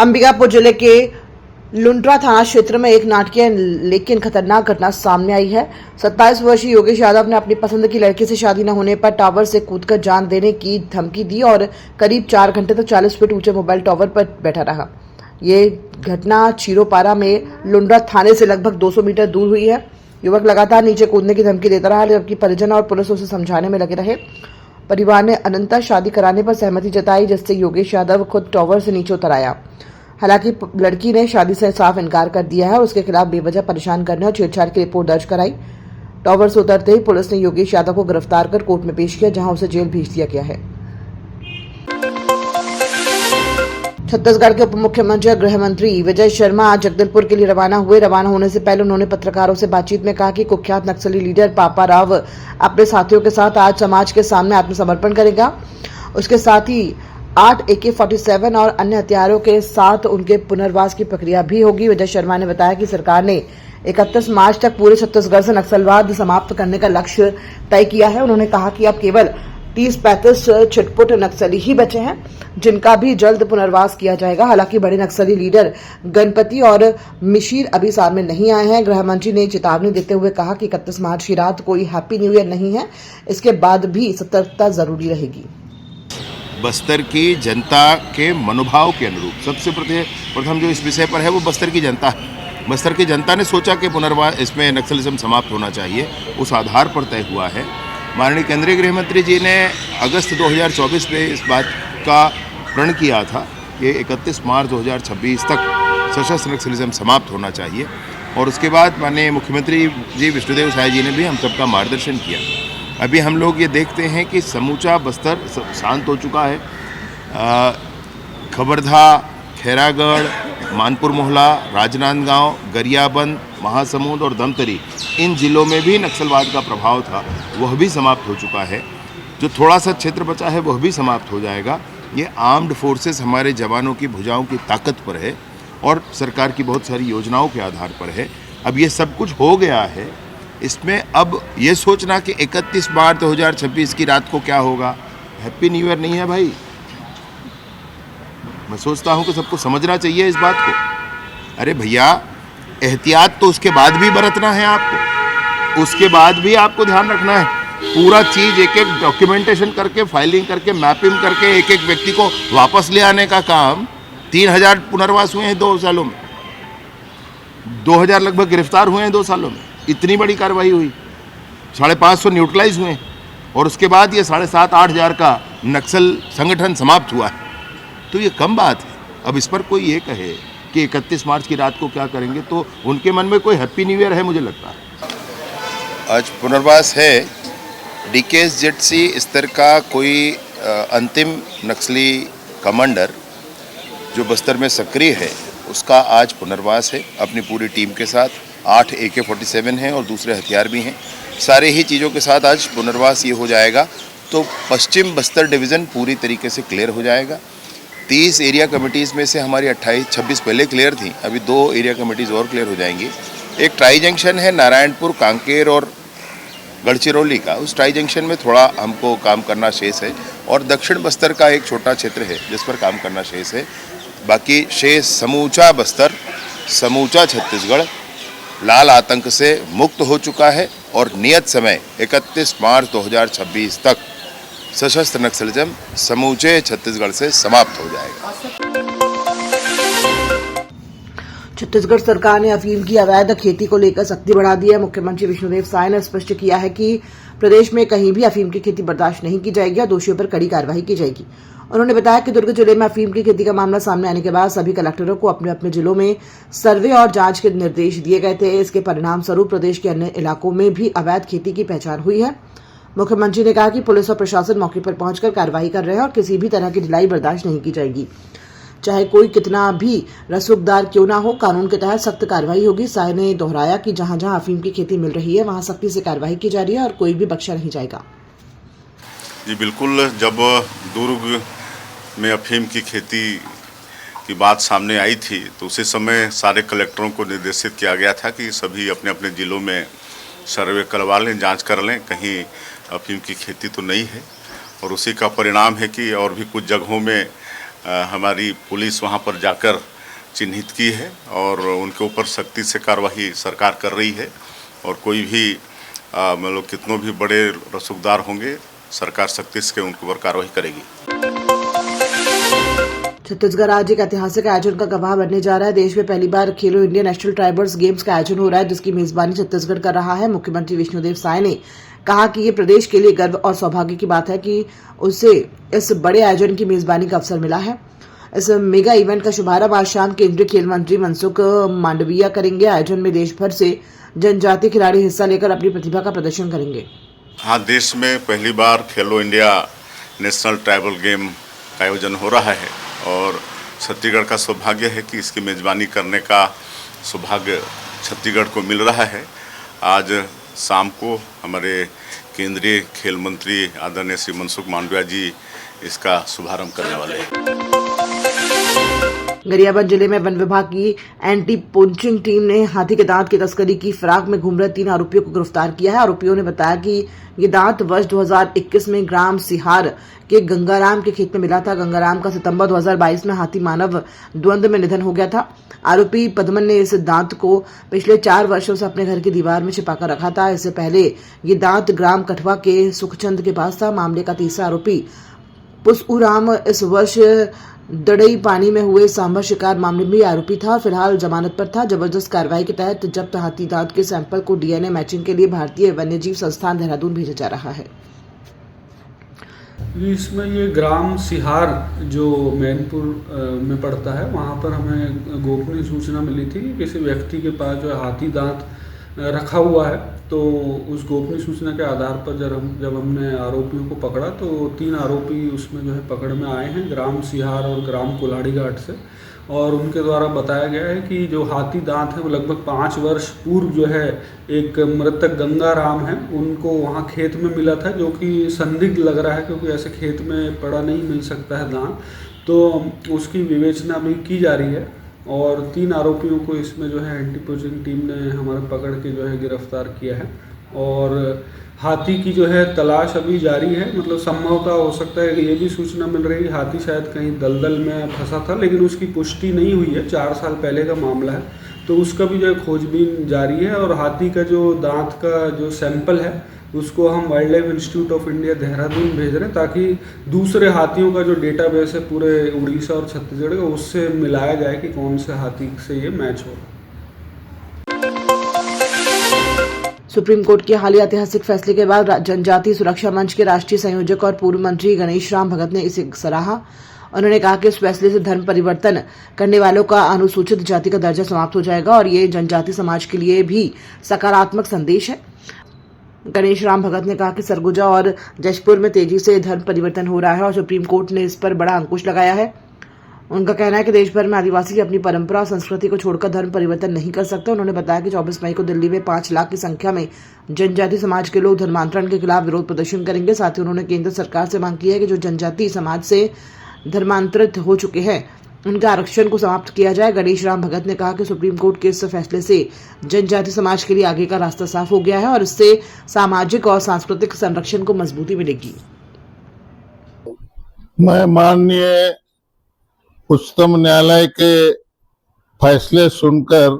अंबिकापुर जिले के लुंड्रा थाना क्षेत्र में एक नाटकीय लेकिन खतरनाक घटना सामने आई है। 27 वर्षीय योगेश यादव ने अपनी पसंद की लड़की से शादी न होने पर टावर से कूदकर जान देने की धमकी दी और करीब 4 घंटे तक 40 फीट ऊंचे मोबाइल टावर पर बैठा रहा। ये घटना चीरोपारा में लुंड्रा थाने से लगभग 200 मीटर दूर हुई है। युवक लगातार नीचे कूदने की धमकी देता रहा, जबकि परिजन और पुलिस उसे समझाने में लगे रहे। परिवार ने अनंतर शादी कराने पर सहमति जताई, जिससे योगेश यादव खुद टावर से नीचे उतर आया। हालांकि लड़की ने शादी से साफ इनकार कर दिया है और उसके खिलाफ बेवजह परेशान करने और छेड़छाड़ की रिपोर्ट दर्ज कराई। टावर से उतरते ही पुलिस ने योगेश यादव को गिरफ्तार कर कोर्ट में पेश किया, जहां उसे जेल भेज दिया गया है। छत्तीसगढ़ के उप मुख्यमंत्री और गृह मंत्री विजय शर्मा आज जगदलपुर के लिए रवाना हुए। रवाना होने से पहले उन्होंने पत्रकारों से बातचीत में कहा कि कुख्यात नक्सली लीडर पापा राव अपने साथियों के साथ आज समाज के सामने आत्मसमर्पण करेगा। उसके साथ ही 8 AK-47 और अन्य हथियारों के साथ उनके पुनर्वास की प्रक्रिया भी होगी। विजय शर्मा ने बताया कि सरकार ने 31 मार्च तक पूरे छत्तीसगढ़ से नक्सलवाद समाप्त करने का लक्ष्य तय किया है। उन्होंने कहा कि अब केवल 30-35 छिटपुट नक्सली ही बचे हैं, जिनका भी जल्द पुनर्वास किया जाएगा। हालांकि बड़े नक्सली लीडर गणपति और मिशीर अभी सामने नहीं आए हैं। गृह मंत्री ने चेतावनी देते हुए कहा कि 31 मार्च की रात कोई हैप्पी न्यू ईयर नहीं है, इसके बाद भी सतर्कता जरूरी रहेगी। बस्तर की जनता के मनोभाव के अनुरूप सबसे प्रथम जो इस विषय पर है वो बस्तर की जनता है। बस्तर की जनता ने सोचा कि पुनर्वास इसमें नक्सलिज्म समाप्त होना चाहिए, उस आधार पर तय हुआ है। माननीय केंद्रीय गृह मंत्री जी ने अगस्त 2024 में इस बात का प्रण किया था कि 31 मार्च 2026 तक सशस्त्र नक्सलिज्म समाप्त होना चाहिए, और उसके बाद माननीय मुख्यमंत्री जी विष्णुदेव साय जी ने भी हम सबका मार्गदर्शन किया। अभी हम लोग ये देखते हैं कि समूचा बस्तर शांत हो चुका है। खबरधा, खैरागढ़, मानपुर मोहला, राजनांदगांव, गरियाबंद, महासमुंद और धमतरी, इन जिलों में भी नक्सलवाद का प्रभाव था, वह भी समाप्त हो चुका है। जो थोड़ा सा क्षेत्र बचा है वह भी समाप्त हो जाएगा। ये आर्म्ड फोर्सेस हमारे जवानों की भुजाओं की ताकत पर है और सरकार की बहुत सारी योजनाओं के आधार पर है। अब ये सब कुछ हो गया है, इसमें अब ये सोचना कि 31 मार्च 2026 की रात को क्या होगा, हैप्पी न्यू ईयर नहीं है भाई। मैं सोचता हूँ कि सबको समझना चाहिए इस बात को। अरे भैया, एहतियात तो उसके बाद भी बरतना है आपको, उसके बाद भी आपको ध्यान रखना है। पूरा चीज़ एक एक डॉक्यूमेंटेशन करके, फाइलिंग करके, मैपिंग करके एक एक व्यक्ति को वापस ले आने का काम। 3000 पुनर्वास हुए हैं 2 सालों में, 2000 लगभग गिरफ्तार हुए हैं 2 सालों में। इतनी बड़ी कार्रवाई हुई, 550 न्यूट्रलाइज हुए, और उसके बाद ये 7,500-8 हज़ार का नक्सल संगठन समाप्त हुआ है। तो ये कम बात है। अब इस पर कोई ये कहे कि 31 मार्च की रात को क्या करेंगे, तो उनके मन में कोई हैप्पी न्यू ईयर है, मुझे लगता है। आज पुनर्वास है। DKSZC स्तर का कोई अंतिम नक्सली कमांडर जो बस्तर में सक्रिय है, उसका आज पुनर्वास है अपनी पूरी टीम के साथ। 8 AK-47 हैं और दूसरे हथियार भी हैं। सारे ही चीज़ों के साथ आज पुनर्वास ये हो जाएगा, तो पश्चिम बस्तर डिवीज़न पूरी तरीके से क्लियर हो जाएगा। 30 एरिया कमेटीज़ में से हमारी 26 पहले क्लियर थी, अभी 2 एरिया कमेटीज़ और क्लियर हो जाएंगी। एक ट्राई जंक्शन है नारायणपुर, कांकेर और गढ़चिरौली का, उस ट्राई जंक्शन में थोड़ा हमको काम करना शेष है, और दक्षिण बस्तर का एक छोटा क्षेत्र है जिस पर काम करना शेष है। बाकी शेष समूचा बस्तर, समूचा छत्तीसगढ़ लाल आतंक से मुक्त हो चुका है, और नियत समय 31 मार्च 2026 तक सशस्त्र नक्सलिज्म समूचे छत्तीसगढ़ से समाप्त हो जाएगा। छत्तीसगढ़ सरकार ने अफीम की अवैध खेती को लेकर सख्ती बढ़ा दी है। मुख्यमंत्री विष्णुदेव साय ने स्पष्ट किया है कि प्रदेश में कहीं भी अफीम की खेती बर्दाश्त नहीं की जाएगी और दोषियों पर कड़ी कार्रवाई की जाएगी। उन्होंने बताया कि दुर्ग जिले में अफीम की खेती का मामला सामने आने के बाद सभी कलेक्टरों को अपने अपने जिलों में सर्वे और जांच के निर्देश दिए गए थे। इसके परिणाम स्वरूप प्रदेश के अन्य इलाकों में भी अवैध खेती की पहचान हुई है। मुख्यमंत्री ने कहा कि पुलिस और प्रशासन मौके पर पहुंचकर कार्रवाई कर रहे हैं और किसी भी तरह की ढिलाई बर्दाश्त नहीं की जाएगी, चाहे कोई कितना भी रसूखदार क्यों ना हो। कानून के तहत सख्त कार्रवाई होगी। साय ने दोहराया कि जहां जहां अफीम की खेती मिल रही है वहां सख्ती से कार्रवाई की जा रही है और कोई भी बख्शा नहीं जाएगा। जी बिल्कुल, जब दुर्ग में अफीम की खेती की बात सामने आई थी तो उसी समय सारे कलेक्टरों को निर्देशित किया गया था कि सभी अपने अपने ज़िलों में सर्वे करवा लें, जांच कर लें, कहीं अफीम की खेती तो नहीं है। और उसी का परिणाम है कि और भी कुछ जगहों में हमारी पुलिस वहां पर जाकर चिन्हित की है और उनके ऊपर सख्ती से कार्रवाई सरकार कर रही है। और कोई भी मतलब कितनों भी बड़े रसूखदार होंगे, सरकार सख्ती से उनके ऊपर कार्रवाई करेगी। छत्तीसगढ़ आज एक ऐतिहासिक आयोजन का गवाह बनने जा रहा है। देश में पहली बार खेलो इंडिया नेशनल ट्राइबल्स गेम्स का आयोजन हो रहा है, जिसकी मेजबानी छत्तीसगढ़ कर रहा है। मुख्यमंत्री विष्णुदेव साय ने कहा कि ये प्रदेश के लिए गर्व और सौभाग्य की बात है कि उसे इस बड़े आयोजन की मेजबानी का अवसर मिला है। इस मेगा इवेंट का शुभारंभ आज शाम केंद्रीय खेल मंत्री मनसुख मांडविया करेंगे। आयोजन में देश भर से जनजातीय खिलाड़ी हिस्सा लेकर अपनी प्रतिभा का प्रदर्शन करेंगे। हाँ, देश में पहली बार खेलो इंडिया नेशनल ट्राइबल गेम का आयोजन हो रहा है और छत्तीसगढ़ का सौभाग्य है कि इसकी मेज़बानी करने का सौभाग्य छत्तीसगढ़ को मिल रहा है। आज शाम को हमारे केंद्रीय खेल मंत्री आदरणीय श्री मनसुख मांडविया जी इसका शुभारंभ करने वाले हैं। गरियाबंद जिले में वन विभाग की एंटी पोचिंग टीम ने हाथी के दांत की तस्करी की फिराक में घूम रहे 3 आरोपियों को गिरफ्तार किया है। आरोपियों ने बताया कि ये दांत वर्ष 2021 में ग्राम सिहार के गंगाराम के खेत में मिला था। गंगाराम का सितंबर 2022 में हाथी मानव द्वंद में निधन हो गया था। आरोपी पद्मन ने इस दांत को पिछले 4 वर्षों से अपने घर की दीवार में छिपाकर रखा था। इससे पहले ये दांत ग्राम कठवा के सुखचंद के पास था। मामले का तीसरा आरोपी पुष्पुराम इस वर्ष दड़ई पानी में हुए सांभर शिकार मामले में आरोपी था। फिलहाल जमानत पर था। जबरदस्त कार्रवाई के तहत जब्त हाथी दांत के सैंपल को डीएनए मैचिंग के लिए भारतीय वन्यजीव संस्थान देहरादून भेजा जा रहा है। इसमें ये ग्राम सिहार जो मैनपुर में पड़ता है, वहाँ पर हमें गोपनीय सूचना मिली थी कि किसी व्यक्ति के पास जो हाथी दांत रखा हुआ है। तो उस गोपनीय सूचना के आधार पर जब हमने आरोपियों को पकड़ा तो 3 आरोपी उसमें जो है पकड़ में आए हैं, ग्राम सिहार और ग्राम कुल्हाड़ी घाट से। और उनके द्वारा बताया गया है कि जो हाथी दांत है वो लगभग 5 वर्ष पूर्व जो है एक मृतक गंगाराम है, उनको वहाँ खेत में मिला था, जो कि संदिग्ध लग रहा है क्योंकि ऐसे खेत में पड़ा नहीं मिल सकता है दांत। तो उसकी विवेचना भी की जा रही है और 3 आरोपियों को इसमें जो है एंटी पोचिंग टीम ने हमारे पकड़ के जो है गिरफ्तार किया है। और हाथी की जो है तलाश अभी जारी है। मतलब संभवतः हो सकता है कि ये भी सूचना मिल रही है हाथी शायद कहीं दलदल में फंसा था, लेकिन उसकी पुष्टि नहीं हुई है। 4 साल पहले का मामला है, तो उसका भी जो है खोजबीन जारी है। और हाथी का जो दांत का जो सैंपल है उसको हम wild life institute of India Dehradun भेज रहे हैं, ताकि दूसरे हाथियों का जो डेटाबेस है पूरे उड़ीसा और छत्तीसगढ़ का, उससे मिलाया जाए कि कौन से हाथी से ये मैच हो। सुप्रीम कोर्ट के हालिया ऐतिहासिक फैसले के बाद जनजातीय सुरक्षा मंच के राष्ट्रीय संयोजक और पूर्व मंत्री गणेश राम भगत ने इसे सराहा। उन्होंने कहा कि इस फैसले से धर्म परिवर्तन करने वालों का अनुसूचित जाति का दर्जा समाप्त हो जाएगा और ये जनजातीय समाज के लिए भी सकारात्मक संदेश है। गणेश राम भगत ने कहा कि सरगुजा और जशपुर में तेजी से धर्म परिवर्तन हो रहा है और सुप्रीम कोर्ट ने इस पर बड़ा अंकुश लगाया है। उनका कहना है कि देश भर में आदिवासी अपनी परंपरा और संस्कृति को छोड़कर धर्म परिवर्तन नहीं कर सकते। उन्होंने बताया कि 24 मई को दिल्ली में 5 लाख की संख्या में जनजातीय समाज के लोग धर्मांतरण के खिलाफ विरोध प्रदर्शन करेंगे। साथ ही उन्होंने केंद्र सरकार से मांग की है कि जो जनजातीय समाज से धर्मांतरित हो चुके हैं उनके आरक्षण को समाप्त किया जाए। गणेश राम भगत ने कहा कि सुप्रीम कोर्ट के इस फैसले से जनजातीय समाज के लिए आगे का रास्ता साफ हो गया है और इससे सामाजिक और सांस्कृतिक संरक्षण को मजबूती मिलेगी। मैं माननीय उच्चतम न्यायालय के फैसले सुनकर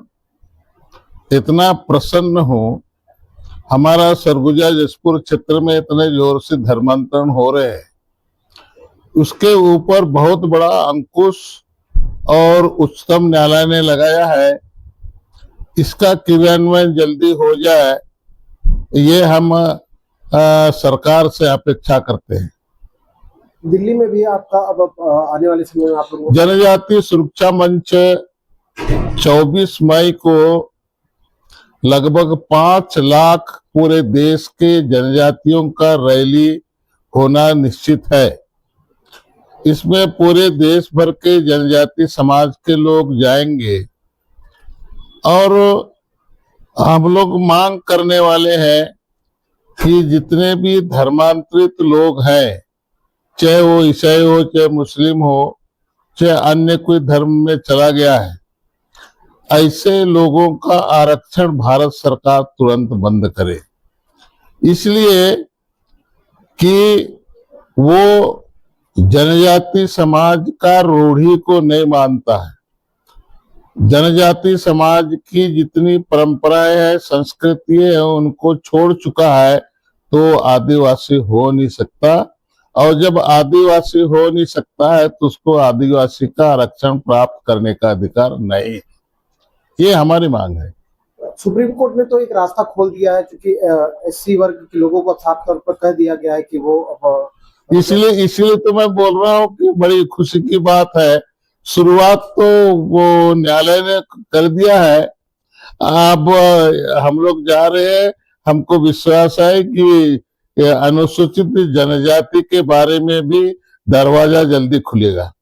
इतना प्रसन्न हूँ। हमारा सरगुजा जशपुर क्षेत्र में इतने जोर से धर्मांतरण हो रहे हैं, उसके ऊपर बहुत बड़ा अंकुश और उच्चतम न्यायालय ने लगाया है। इसका क्रियान्वयन जल्दी हो जाए, ये हम सरकार से अपेक्षा करते हैं। दिल्ली में भी आपका अब आने वाले समय में आप लोगों जनजातीय सुरक्षा मंच 24 मई को लगभग 5 लाख पूरे देश के जनजातियों का रैली होना निश्चित है। इसमें पूरे देश भर के जनजातीय समाज के लोग जाएंगे और हम लोग मांग करने वाले हैं कि जितने भी धर्मांतरित लोग हैं, चाहे वो ईसाई हो, चाहे मुस्लिम हो, चाहे अन्य कोई धर्म में चला गया है, ऐसे लोगों का आरक्षण भारत सरकार तुरंत बंद करे। इसलिए कि वो जनजाति समाज का रूढ़ी को नहीं मानता है। जनजाति समाज की जितनी परंपराएं है, संस्कृति है, उनको छोड़ चुका है तो आदिवासी हो नहीं सकता। और जब आदिवासी हो नहीं सकता है तो उसको आदिवासी का आरक्षण प्राप्त करने का अधिकार नहीं। ये हमारी मांग है। सुप्रीम कोर्ट ने तो एक रास्ता खोल दिया है, क्योंकि एससी वर्ग के लोगों को साफ तौर पर कह दिया गया है कि वो इसलिए तो मैं बोल रहा हूँ कि बड़ी खुशी की बात है। शुरुआत तो वो न्यायालय ने कर दिया है, अब हम लोग जा रहे हैं। हमको विश्वास है कि अनुसूचित जनजाति के बारे में भी दरवाजा जल्दी खुलेगा।